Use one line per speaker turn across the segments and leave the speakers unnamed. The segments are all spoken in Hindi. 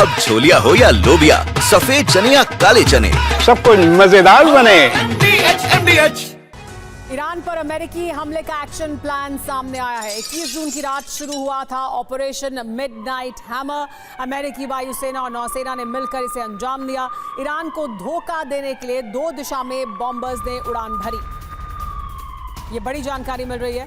अब छोलिया हो या लोबिया, सफेद चने या काले चने,
सब कुछ मजेदार बने।
ईरान पर अमेरिकी हमले का एक्शन प्लान सामने आया है। 21 जून की रात शुरू हुआ था ऑपरेशन मिडनाइट हैमर। अमेरिकी वायुसेना और नौसेना ने मिलकर इसे अंजाम दिया। ईरान को धोखा देने के लिए 2 दिशा में बॉम्बर्स ने उड़ान भरी। ये बड़ी जानकारी मिल रही है।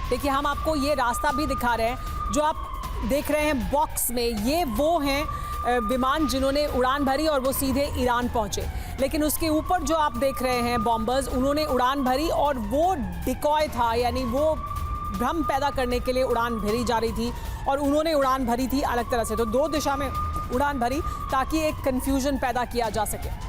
देखिए, हम आपको ये रास्ता भी दिखा रहे हैं जो आप देख रहे हैं बॉक्स में। ये वो हैं विमान जिन्होंने उड़ान भरी और वो सीधे ईरान पहुंचे। लेकिन उसके ऊपर जो आप देख रहे हैं बॉम्बर्स, उन्होंने उड़ान भरी और वो डिकॉय था, यानी वो भ्रम पैदा करने के लिए उड़ान भरी जा रही थी और उन्होंने उड़ान भरी थी अलग तरह से। तो 2 दिशा में उड़ान भरी ताकि एक कंफ्यूजन पैदा किया जा सके।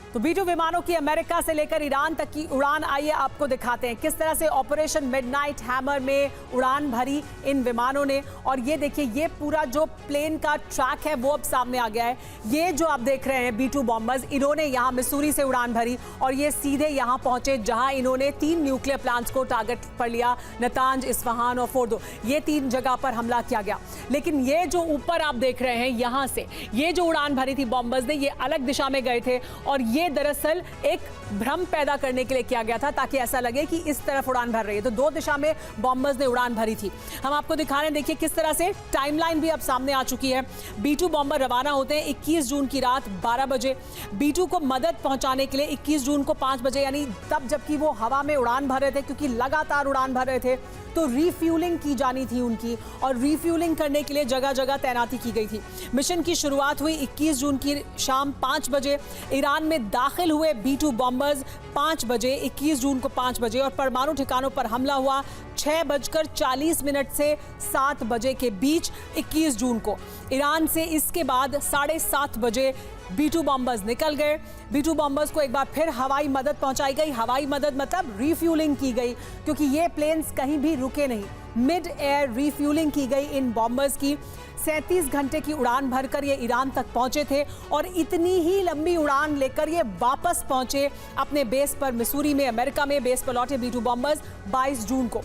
तो B-2 विमानों की अमेरिका से लेकर ईरान तक की उड़ान, आइए आपको दिखाते हैं किस तरह से ऑपरेशन मिडनाइट हैमर में उड़ान भरी इन विमानों ने। और ये देखिए, ये पूरा जो प्लेन का ट्रैक है वो अब सामने आ गया है। ये जो आप देख रहे हैं B-2 बॉम्बर्स, इन्होंने यहाँ मिसूरी से उड़ान भरी और ये सीधे यहाँ पहुंचे जहां इन्होंने 3 न्यूक्लियर प्लांट्स को टारगेट पर लिया, नतांज, इस्फहान और फोर्दो। ये 3 जगह पर हमला किया गया। लेकिन ये जो ऊपर आप देख रहे हैं, यहाँ से ये जो उड़ान भरी थी बॉम्बर्स ने, ये अलग दिशा में गए थे और ये दरअसल एक भ्रम पैदा करने के लिए किया गया था ताकि ऐसा लगे कि इस तरफ उड़ान भर रही है। तो 2 दिशा में बॉम्बर्स ने उड़ान भरी थी। हम आपको दिखा रहे हैं, देखिए किस तरह से टाइमलाइन भी अब सामने आ चुकी है। B-2 बॉम्बर रवाना होते हैं 21 जून की रात 12 बजे। B-2 को मदद पहुंचाने के लिए 21 जून को 5 बजे, यानी तब जबकि वो हवा में उड़ान भर रहे थे, क्योंकि लगातार उड़ान भर रहे थे, तो रिफ्यूलिंग की जानी थी उनकी और रिफ्यूलिंग करने के लिए जगह जगह तैनाती की गई थी। मिशन की शुरुआत हुई 21 जून की शाम 5 बजे। ईरान में दाखिल हुए B-2 बॉम्बर्स 5 बजे, 21 जून को 5 बजे, और परमाणु ठिकानों पर हमला हुआ 6:40 से 7 बजे के बीच 21 जून को। ईरान से इसके बाद 7:30 बजे B-2 बॉम्बर्स निकल गए। B-2 बॉम्बर्स को एक बार फिर हवाई मदद पहुंचाई गई। हवाई मदद मतलब रिफ्यूलिंग की गई, क्योंकि ये प्लेन्स कहीं भी रुके नहीं। मिड एयर रिफ्यूलिंग की गई इन बॉम्बर्स की। 37 घंटे की उड़ान भरकर ये ईरान तक पहुंचे थे और इतनी ही लंबी उड़ान लेकर ये वापस पहुंचे अपने बेस पर मिसूरी में, अमेरिका में बेस पर लौटे B-2 बॉम्बर्स 22 जून को।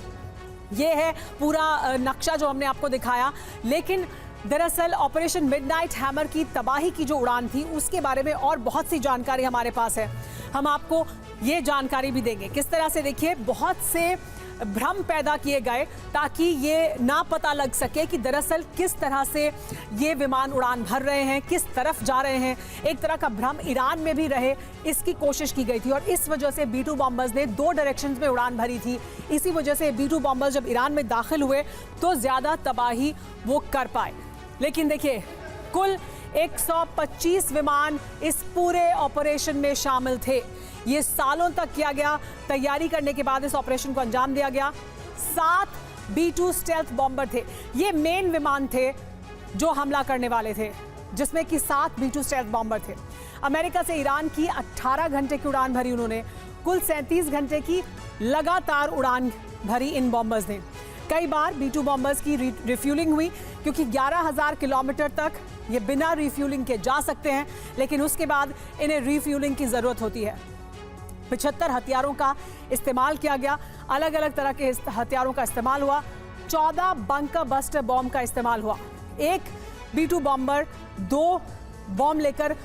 ये है पूरा नक्शा जो हमने आपको दिखाया। लेकिन दरअसल ऑपरेशन मिडनाइट हैमर की तबाही की जो उड़ान थी उसके बारे में और बहुत सी जानकारी हमारे पास है। हम आपको ये जानकारी भी देंगे किस तरह से, देखिए, बहुत से भ्रम पैदा किए गए ताकि ये ना पता लग सके कि दरअसल किस तरह से ये विमान उड़ान भर रहे हैं, किस तरफ जा रहे हैं। एक तरह का भ्रम ईरान में भी रहे, इसकी कोशिश की गई थी और इस वजह से B-2 बॉम्बर्स ने 2 डायरेक्शंस में उड़ान भरी थी। इसी वजह से B-2 बॉम्बर्स जब ईरान में दाखिल हुए तो ज्यादा तबाही वो कर पाए। लेकिन देखिए, कुल 125 विमान इस पूरे ऑपरेशन में शामिल थे। ये सालों तक किया गया, तैयारी करने के बाद इस ऑपरेशन को अंजाम दिया गया। 7 B-2 स्टेल्थ बॉम्बर थे। ये मेन विमान थे जो हमला करने वाले थे, जिसमें कि 7 B-2 स्टेल्थ बॉम्बर थे। अमेरिका से ईरान की 18 घंटे की उड़ान भरी उन्होंने। कुल 37 घंटे की लगातार उड़ान भरी इन बॉम्बर्स ने। कई बार B-2 बॉम्बर्स की रिफ्यूलिंग हुई, क्योंकि 11,000 किलोमीटर तक ये बिना रिफ्यूलिंग के जा सकते हैं, लेकिन उसके बाद इन्हें रिफ्यूलिंग की जरूरत होती है। 75 हथियारों का इस्तेमाल किया गया, अलग अलग तरह के हथियारों का इस्तेमाल हुआ। 14 बंकर बस्टर बॉम्ब का इस्तेमाल हुआ। एक B-2 बॉम्बर 2 बॉम्ब लेकर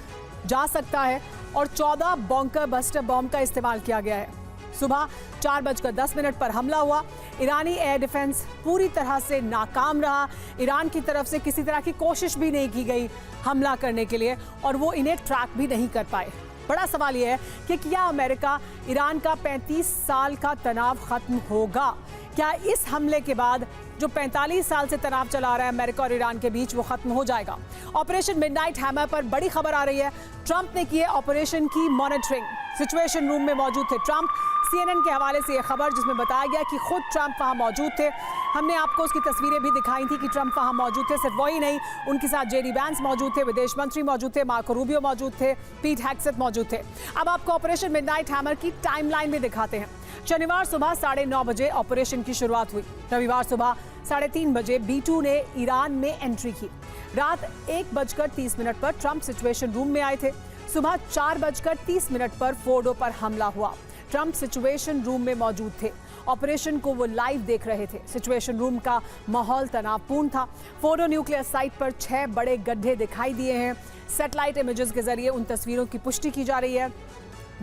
जा सकता है और 14 बंकर बस्टर बॉम्ब का इस्तेमाल किया गया है। सुबह 4:10 पर हमला हुआ। ईरानी एयर डिफेंस पूरी तरह से नाकाम रहा। ईरान की तरफ से किसी तरह की कोशिश भी नहीं की गई हमला करने के लिए और वो इन्हें ट्रैक भी नहीं कर पाए। बड़ा सवाल यह है कि क्या अमेरिका ईरान का 35 साल का तनाव खत्म होगा? क्या इस हमले के बाद जो 45 साल से तनाव चला रहा है अमेरिका और ईरान के बीच, वो खत्म हो जाएगा? ऑपरेशन मिडनाइट हैमर पर बड़ी खबर आ रही है। ट्रंप ने की ऑपरेशन की मॉनिटरिंग। सिचुएशन रूम में मौजूद थे ट्रंप। CNN के हवाले से यह खबर जिसमें बताया गया कि खुद ट्रंप वहां मौजूद थे। हमने आपको उसकी तस्वीरें भी दिखाई थी कि ट्रंप वहां मौजूद थे। सिर्फ वही नहीं, उनके साथ JD वैंस मौजूद थे, विदेश मंत्री मौजूद थे, मार्को रूबियो मौजूद थे, पीट हेग्सेथ मौजूद थे। अब आपको ऑपरेशन मिडनाइट हैमर की टाइमलाइन भी दिखाते हैं। शनिवार सुबह 9:30 बजे ऑपरेशन की शुरुआत हुई। रविवार सुबह 3:30 बजे B-2 ने ईरान में एंट्री की। रात 1:30 पर ट्रंप सिचुएशन रूम में आए थे। सुबह 4:30 पर फोर्डो पर हमला हुआ। ट्रंप सिचुएशन रूम में मौजूद थे। ऑपरेशन को वो लाइव देख रहे थे। सिचुएशन रूम का माहौल तनावपूर्ण था। फोर्डो न्यूक्लियर साइट पर 6 बड़े गड्ढे दिखाई दिए हैं। सैटेलाइट इमेजेस के जरिए उन तस्वीरों की पुष्टि की जा रही है।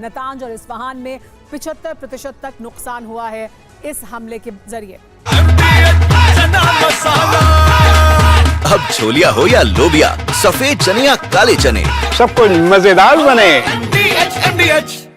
नतांज और इस्फहान में 75% तक नुकसान हुआ है इस हमले के जरिए।
अब छोलिया हो या लोबिया, सफेद चने या काले चने,
सब कुछ मजेदार बने।
MDH